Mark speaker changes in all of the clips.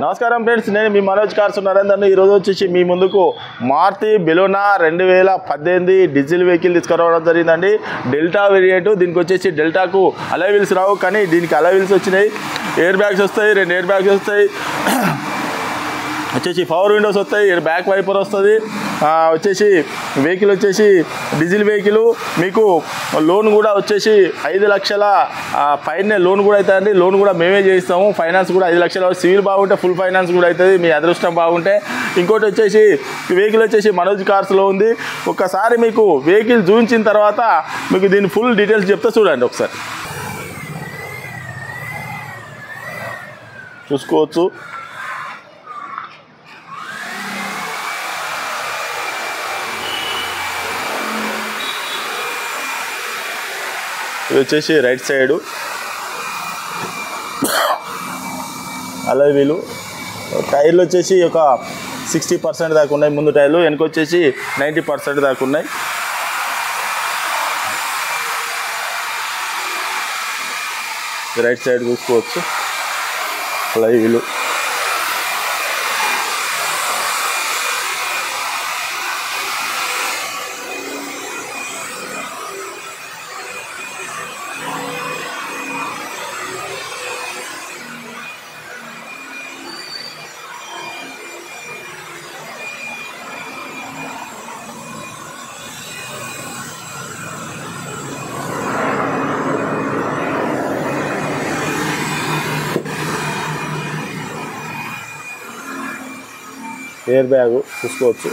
Speaker 1: నమస్కారం ఫ్రెండ్స్, నేను మీ మనోజ్ కార్స్ నరేందర్. ఈరోజు వచ్చేసి మీ ముందుకు మారుతి బెలోనా 2018 డీజిల్ వెహికల్ తీసుకురావడం జరిగిందండి. Delta variant. దీనికి వచ్చేసి డెల్టాకు అలాయ్ వీల్స్ రావు, కానీ దీనికి అలాయ్ వీల్స్ వచ్చినాయి. ఎయిర్ బ్యాగ్స్ వస్తాయి, 2 ఎయిర్ బ్యాగ్స్ వస్తాయి. వచ్చేసి పవర్ విండోస్ వస్తాయి, బ్యాక్ వైపర్ వస్తుంది. వచ్చేసి వెహికల్ వచ్చేసి డీజిల్ వెహికల్. మీకు లోన్ కూడా వచ్చేసి 5 లక్షల పైన లోన్ కూడా అవుతుందండి. లోన్ కూడా మేమే చేయిస్తాము. ఫైనాన్స్ కూడా 5 లక్షల. సివిల్ బాగుంటే ఫుల్ ఫైనాన్స్ కూడా అవుతుంది, మీ అదృష్టం బాగుంటే. ఇంకోటి వచ్చేసి వెహికల్ వచ్చేసి మనోజ్ కార్స్లో ఉంది. ఒక్కసారి మీకు వెహికల్ చూపించిన తర్వాత మీకు దీని ఫుల్ డీటెయిల్స్ చెప్తే చూడండి. ఒకసారి చూసుకోవచ్చు. ఇది వచ్చేసి రైట్ సైడు అలాయ్ వీలు. టైర్లు వచ్చేసి ఒక 60% దాకా ఉన్నాయి ముందు టైర్లు, వెనక వచ్చేసి 90% దాకా ఉన్నాయి. రైట్ సైడ్ చూసుకోవచ్చు అలాయ్ వీలు. ఎయిర్ బ్యాగ్ చూసుకోవచ్చు.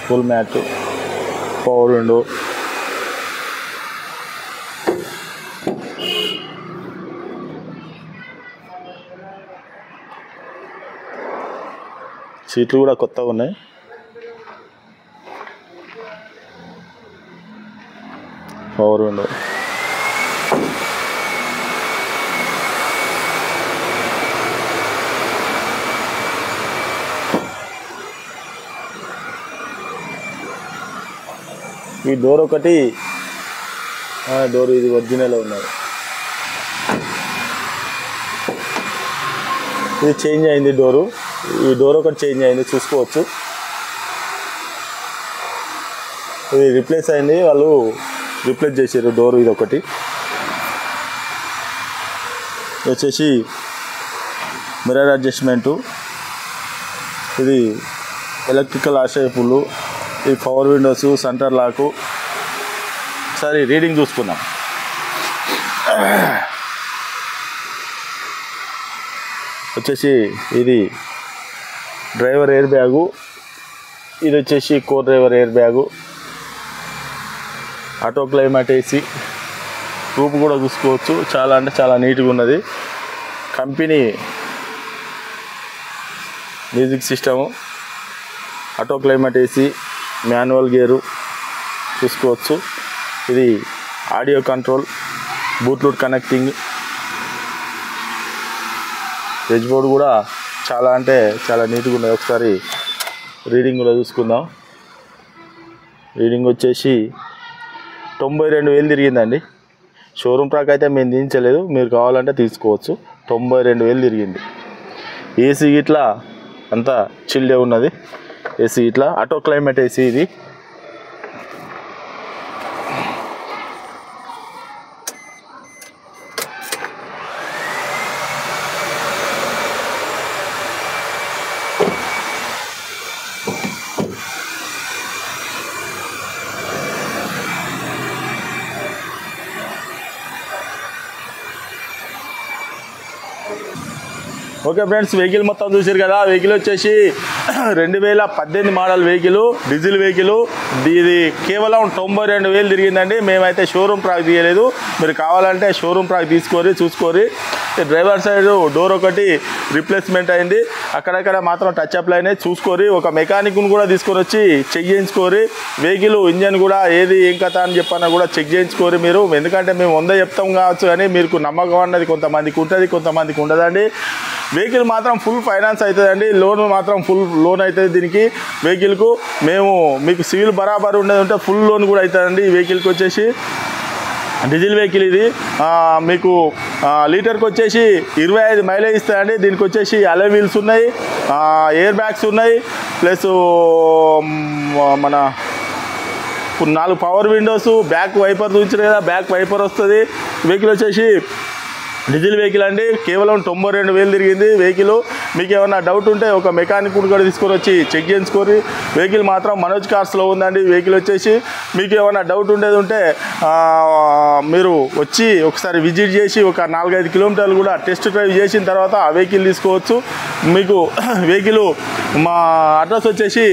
Speaker 1: ఫుల్ మ్యాట్, పవర్ విండో, సీట్లు కూడా కొత్తగా ఉన్నాయి. పవర్ విండో, ఈ డోర్ ఒకటి, డోర్ ఇది ఒరిజినల్ ఉన్నది. ఇది చేంజ్ అయింది డోరు. ఈ డోర్ ఒకటి చేంజ్ అయింది, చూసుకోవచ్చు. ఇది రిప్లేస్ అయింది, వాళ్ళు రిప్లేస్ చేసారు డోర్. ఇది ఒకటి వచ్చేసి మిర్రర్ అడ్జస్ట్మెంటు. ఇది ఎలక్ట్రికల్ ఆషేపులు. ఈ పవర్ విండోస్, సెంటర్ లాకు. ఒకసారి రీడింగ్ చూసుకుందాం. వచ్చేసి ఇది డ్రైవర్ ఎయిర్ బ్యాగు. ఇది వచ్చేసి co driver air bag. Auto climate AC. Roof కూడా చూసుకోవచ్చు. చాలా అంటే చాలా నీట్గా ఉన్నది. Company music system, auto climate AC, manual gear చూసుకోవచ్చు. ఇది audio control, Bluetooth connecting. Switch board కూడా చాలా అంటే చాలా నీట్గా ఉన్నది. ఒకసారి రీడింగ్ కూడా చూసుకుందాం. రీడింగ్ వచ్చేసి 92,000 తిరిగిందండి. షోరూమ్ ట్రాక్ అయితే మేము దించలేదు, మీరు కావాలంటే తీసుకోవచ్చు. 92,000 తిరిగింది. ఏసీ ఇట్లా అంతా చిల్లే ఉన్నది. ఏసీ ఇట్లా ఆటో క్లైమేట్ ఏసీ ఇది. ఓకే ఫ్రెండ్స్, వెహికల్ మొత్తం చూసారు కదా. వెహికల్ వచ్చేసి 2018 మోడల్ వెహికల్, డీజిల్ వెహికల్. ఇది కేవలం 92,000 తిరిగిందండి. మేమైతే షోరూమ్ ట్రాక్ తీయలేదు, మీరు కావాలంటే షోరూమ్ ట్రాక్ తీసుకొని చూసుకోరి. డ్రైవర్ సైడ్ డోర్ ఒకటి రీప్లేస్మెంట్ అయింది, అక్కడక్కడ మాత్రం టచ్ అప్లు అయినాయి. చూసుకోరి. ఒక మెకానిక్ను కూడా తీసుకొని వచ్చి చెక్ చేయించుకోరి. వెహికల్ ఇంజన్ కూడా ఏది ఏం కథ అని చెప్పన్నా కూడా చెక్ చేయించుకోరి మీరు. ఎందుకంటే మేము 100 చెప్తాం కావచ్చు, కానీ మీకు నమ్మకం అన్నది కొంతమందికి ఉంటుంది, కొంతమందికి ఉండదండి. వెహికల్ మాత్రం ఫుల్ ఫైనాన్స్ అవుతుందండి, లోన్ మాత్రం ఫుల్ లోన్ అవుతుంది దీనికి వెహికల్కు. మేము మీకు సివిల్ బరాబర్ ఉండేది ఉంటే ఫుల్ లోన్ కూడా అవుతుందండి ఈ వెహికల్కి వచ్చేసి. డీజిల్ వెహికల్ ఇది. మీకు లీటర్కి వచ్చేసి 25 మైలేజ్ ఇస్తాయండి. దీనికి వచ్చేసి అలై వీల్స్ ఉన్నాయి, ఎయిర్ బ్యాగ్స్ ఉన్నాయి, ప్లస్ మన 4 పవర్ విండోస్, బ్యాక్ వైపర్ చూపించారు కదా, బ్యాక్ వైపర్ వస్తుంది. వెహికల్ వచ్చేసి డీజిల్ వెహికల్ అండి. కేవలం 92,000 తిరిగింది వెహికల్. మీకు ఏమన్నా డౌట్ ఉంటే ఒక మెకానిక్ కూడా తీసుకొని వచ్చి చెక్ చేయించుకోరి. వెహికల్ మాత్రం మనోజ్ కార్స్లో ఉందండి వెహికల్ వచ్చేసి. మీకు ఏమన్నా డౌట్ ఉండేది ఉంటే మీరు వచ్చి ఒకసారి విజిట్ చేసి ఒక 4-5 కిలోమీటర్లు కూడా టెస్ట్ డ్రైవ్ చేసిన తర్వాత ఆ వెహికల్ తీసుకోవచ్చు. మీకు వెహికల్ మా అడ్రస్ వచ్చేసి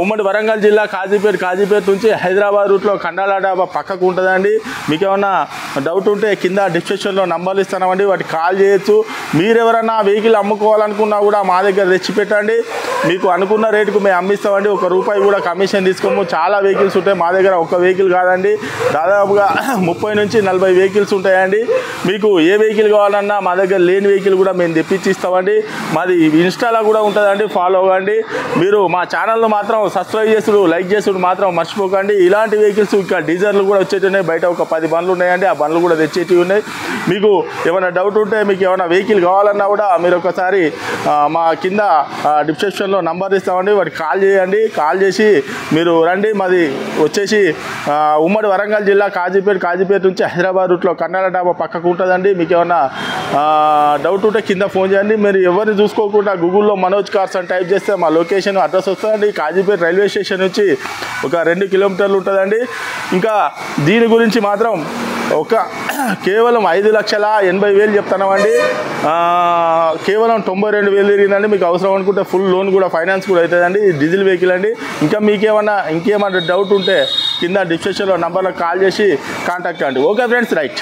Speaker 1: ఉమ్మడి వరంగల్ జిల్లా కాజీపేట నుంచి హైదరాబాద్ రూట్లో కండాల డాబా పక్కకు ఉంటుందండి. మీకు ఏమన్నా డౌట్ ఉంటే కింద డిస్క్రిప్షన్లో నంబర్లు ఇస్తామండి, వాటికి కాల్ చేయొచ్చు. మీరెవరన్నా వెహికల్ అమ్ముకోవాలనుకున్నా కూడా మా దగ్గర తెచ్చి పెట్టండి, మీకు అనుకున్న రేటుకు మేము అమ్మిస్తామండి. ₹1 కూడా కమిషన్ తీసుకోము. చాలా వెహికల్స్ ఉంటాయి మా దగ్గర, ఒక వెహికల్ కాదండి, దాదాపుగా 30 నుంచి 40 వెహికల్స్ ఉంటాయండి. మీకు ఏ వెహికల్ కావాలన్నా మా దగ్గర లేని వెహికల్ కూడా మేము తెప్పించి ఇస్తామండి. మాది ఇన్స్టాలో కూడా ఉంటుందండి, ఫాలో అవ్వండి. మీరు మా ఛానల్ను మాత్రం సబ్స్క్రైబ్ చేసుడు, లైక్ చేసుడు మాత్రం మర్చిపోకండి. ఇలాంటి వెహికల్స్ ఇక్కడ డీజర్లు కూడా వచ్చేటున్నాయి, బయట ఒక 10 బండ్లు ఉన్నాయండి, ఆ బండ్లు కూడా తెచ్చేటివి ఉన్నాయి. మీకు ఏమైనా డౌట్ ఉంటే, మీకు ఏమైనా వెహికల్ కావాలన్నా కూడా మీరు ఒకసారి మా కింద డిస్క్రిప్షన్లో నంబర్ ఇస్తామండి, వాటికి కాల్ చేయండి. కాల్ చేసి మీరు రండి. మాది వచ్చేసి ఉమ్మడి వరంగల్ జిల్లా కాజీపేట నుంచి హైదరాబాద్ రూట్లో కండాల డాబా పక్కకు ఉంటుందండి. మీకు ఏమైనా డౌట్ ఉంటే కింద ఫోన్ చేయండి. మీరు ఎవరిని చూసుకోకుండా గూగుల్లో మనోజ్ కార్స్ అని టైప్ చేస్తే మా లొకేషన్ అడ్రస్ వస్తుందండి. కాజీపేట రైల్వే స్టేషన్ నుంచి ఒక 2 కిలోమీటర్లు ఉంటుందండి. ఇంకా దీని గురించి మాత్రం కేవలం 5,80,000 చెప్తున్నామండి. కేవలం 92,000 తిరిగిందండి. మీకు అవసరం అనుకుంటే ఫుల్ లోన్ కూడా, ఫైనాన్స్ కూడా అవుతుందండి. డీజిల్ వెహికల్ అండి. ఇంకా ఇంకేమన్నా డౌట్ ఉంటే కింద డిస్క్రిప్షన్లో నంబర్లో కాల్ చేసి కాంటాక్ట్ అండి. Okay friends, right.